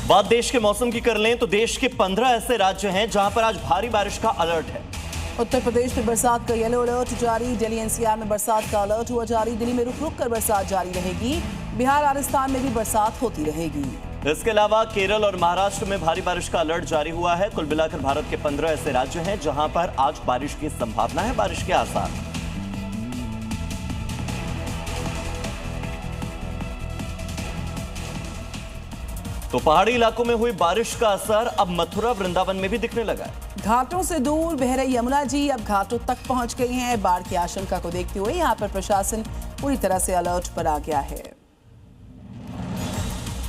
बात देश के मौसम की कर लें तो देश के 15 ऐसे राज्य हैं जहां पर आज भारी बारिश का अलर्ट है। उत्तर प्रदेश में बरसात का येलो अलर्ट जारी। दिल्ली एनसीआर में बरसात का अलर्ट हुआ जारी। दिल्ली में रुक रुक कर बरसात जारी रहेगी। बिहार राजस्थान में भी बरसात होती रहेगी। इसके अलावा केरल और महाराष्ट्र में भारी बारिश का अलर्ट जारी हुआ है। कुल मिलाकर भारत के 15 ऐसे राज्य हैं जहां पर आज बारिश की संभावना है, बारिश के आसार। तो पहाड़ी इलाकों में हुई बारिश का असर अब मथुरा वृंदावन में भी दिखने लगा है। घाटों से दूर बह रही यमुना जी अब घाटों तक पहुंच गई हैं। बाढ़ की आशंका को देखते हुए यहां पर प्रशासन पूरी तरह से अलर्ट पर आ गया है।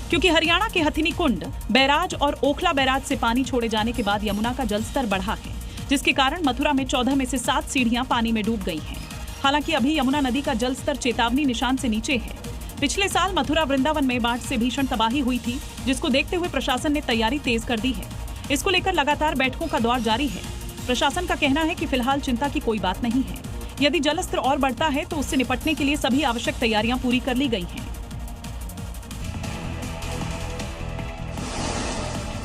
क्योंकि हरियाणा के हथिनी कुंड बैराज और ओखला बैराज से पानी छोड़े जाने के बाद यमुना का जलस्तर बढ़ा है, जिसके कारण मथुरा में 14 में से 7 सीढ़ियां पानी में डूब गई हैं। हालांकि अभी यमुना नदी का जलस्तर चेतावनी निशान से नीचे है। पिछले साल मथुरा वृंदावन में बाढ़ से भीषण तबाही हुई थी, जिसको देखते हुए प्रशासन ने तैयारी तेज कर दी है। इसको लेकर लगातार बैठकों का दौर जारी है। प्रशासन का कहना है कि फिलहाल चिंता की कोई बात नहीं है। यदि जलस्तर और बढ़ता है तो उससे निपटने के लिए सभी आवश्यक तैयारियां पूरी कर ली गई हैं।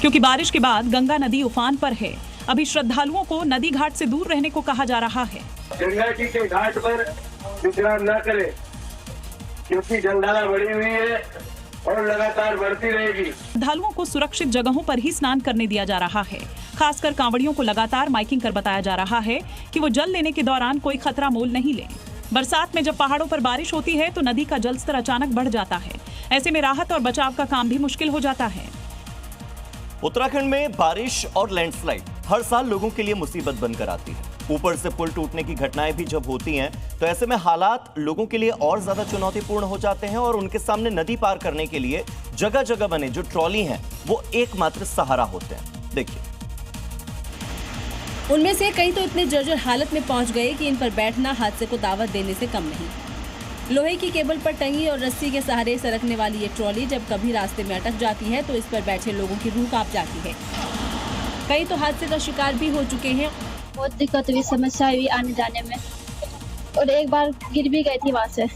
क्योंकि बारिश के बाद गंगा नदी उफान पर है, अभी श्रद्धालुओं को नदी घाट से दूर रहने को कहा जा रहा है। गंगा जी के घाट पर विश्राम न करें, क्योंकि जलधारा बढ़ी हुई है और लगातार बढ़ती रहेगी। श्रद्धालुओं को सुरक्षित जगहों पर ही स्नान करने दिया जा रहा है। खासकर कांवड़ियों को लगातार माइकिंग कर बताया जा रहा है कि वो जल लेने के दौरान कोई खतरा मोल नहीं लें। बरसात में जब पहाड़ों पर बारिश होती है तो नदी का जलस्तर अचानक बढ़ जाता है। ऐसे में राहत और बचाव का काम भी मुश्किल हो जाता है। उत्तराखंड में बारिश और लैंडस्लाइड हर साल लोगों के लिए मुसीबत बनकर आती है। ऊपर से पुल टूटने की घटनाएं भी जब होती हैं तो ऐसे में हालात लोगों के लिए और ज्यादा चुनौतीपूर्ण हो जाते हैं और उनके सामने नदी पार करने के लिए जगह जगह बने जो ट्रॉली हैं वो एकमात्र सहारा होते हैं। देखिए, उनमें से कई तो इतने जर्जर हालत में पहुंच गए कि इन पर बैठना हादसे को दावत देने से कम नहीं। लोहे की केबल पर टंगी और रस्सी के सहारे सरकने वाली ये ट्रॉली जब कभी रास्ते में अटक जाती है तो इस पर बैठे लोगों की रूह कांप जाती है। कई तो हादसे का शिकार भी हो चुके हैं। बहुत दिक्कत हुई, समस्या हुई आने जाने में, और एक बार गिर भी गई थी, वहाँ से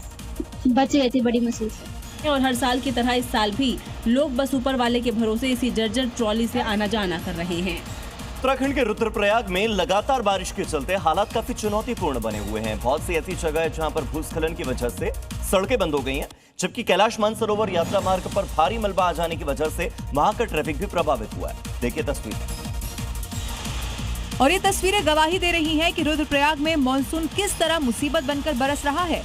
बच गई थी बड़ी मुश्किल से। और हर साल की तरह इस साल भी लोग बस ऊपर वाले के भरोसे इसी जर्जर ट्रॉली से आना जाना कर रहे हैं। उत्तराखंड के रुद्रप्रयाग में लगातार बारिश के चलते हालात काफी चुनौतीपूर्ण बने हुए हैं। बहुत सी ऐसी जगह है जहां पर भूस्खलन की वजह से सड़कें बंद हो गई हैं, जबकि कैलाश मानसरोवर यात्रा मार्ग पर भारी मलबा आ जाने की वजह से वहां का ट्रैफिक भी प्रभावित हुआ है। देखिए तस्वीर। और ये तस्वीरें गवाही दे रही हैं कि रुद्रप्रयाग में मॉनसून किस तरह मुसीबत बनकर बरस रहा है।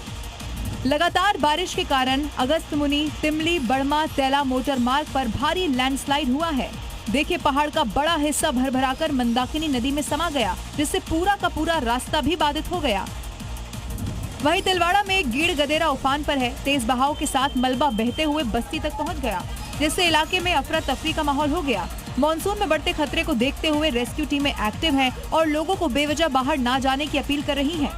लगातार बारिश के कारण अगस्त्यमुनि, तिमली, बड़मा, तैला मोटर मार्ग पर भारी लैंडस्लाइड हुआ है। देखिए, पहाड़ का बड़ा हिस्सा भर-भराकर मंदाकिनी नदी में समा गया, जिससे पूरा का पूरा रास्ता भी बाधित हो गया। वहीं तिलवाड़ा में गीड़ गदेरा उफान पर है। तेज बहाव के साथ मलबा बहते हुए बस्ती तक पहुंच गया, जिससे इलाके में अफरा तफरी का माहौल हो गया। मॉनसून में बढ़ते खतरे को देखते हुए रेस्क्यू टीमें एक्टिव हैं और लोगों को बेवजह बाहर ना जाने की अपील कर रही हैं।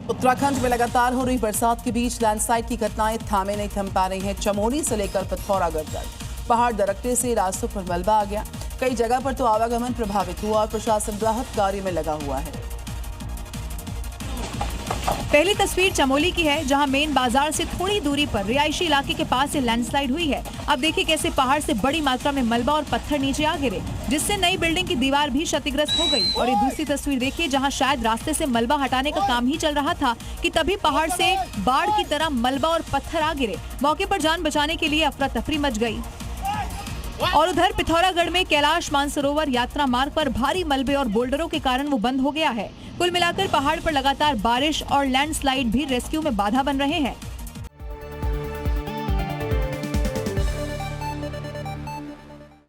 उत्तराखंड में लगातार हो रही बरसात के बीच लैंडस्लाइड की घटनाएं थामे नहीं थम पा रही हैं। चमोली से लेकर पिथौरागढ़ तक पहाड़ दरकने से रास्तों पर मलबा आ गया। कई जगह पर तो आवागमन प्रभावित हुआ और प्रशासन राहत कार्य में लगा हुआ है। पहली तस्वीर चमोली की है, जहां मेन बाजार से थोड़ी दूरी पर रिहायशी इलाके के पास से लैंडस्लाइड हुई है। अब देखिए कैसे पहाड़ से बड़ी मात्रा में मलबा और पत्थर नीचे आ गिरे, जिससे नई बिल्डिंग की दीवार भी क्षतिग्रस्त हो गई। और ये दूसरी तस्वीर देखिए, जहां शायद रास्ते से मलबा हटाने का काम ही चल रहा था कि तभी पहाड़ से बाढ़ की तरह मलबा और पत्थर आ गिरे। मौके पर जान बचाने के लिए अफरा तफरी मच गई। और उधर पिथौरागढ़ में कैलाश मानसरोवर यात्रा मार्ग पर भारी मलबे और बोल्डरों के कारण वो बंद हो गया है। कुल मिलाकर पहाड़ पर लगातार बारिश और लैंडस्लाइड भी रेस्क्यू में बाधा बन रहे हैं।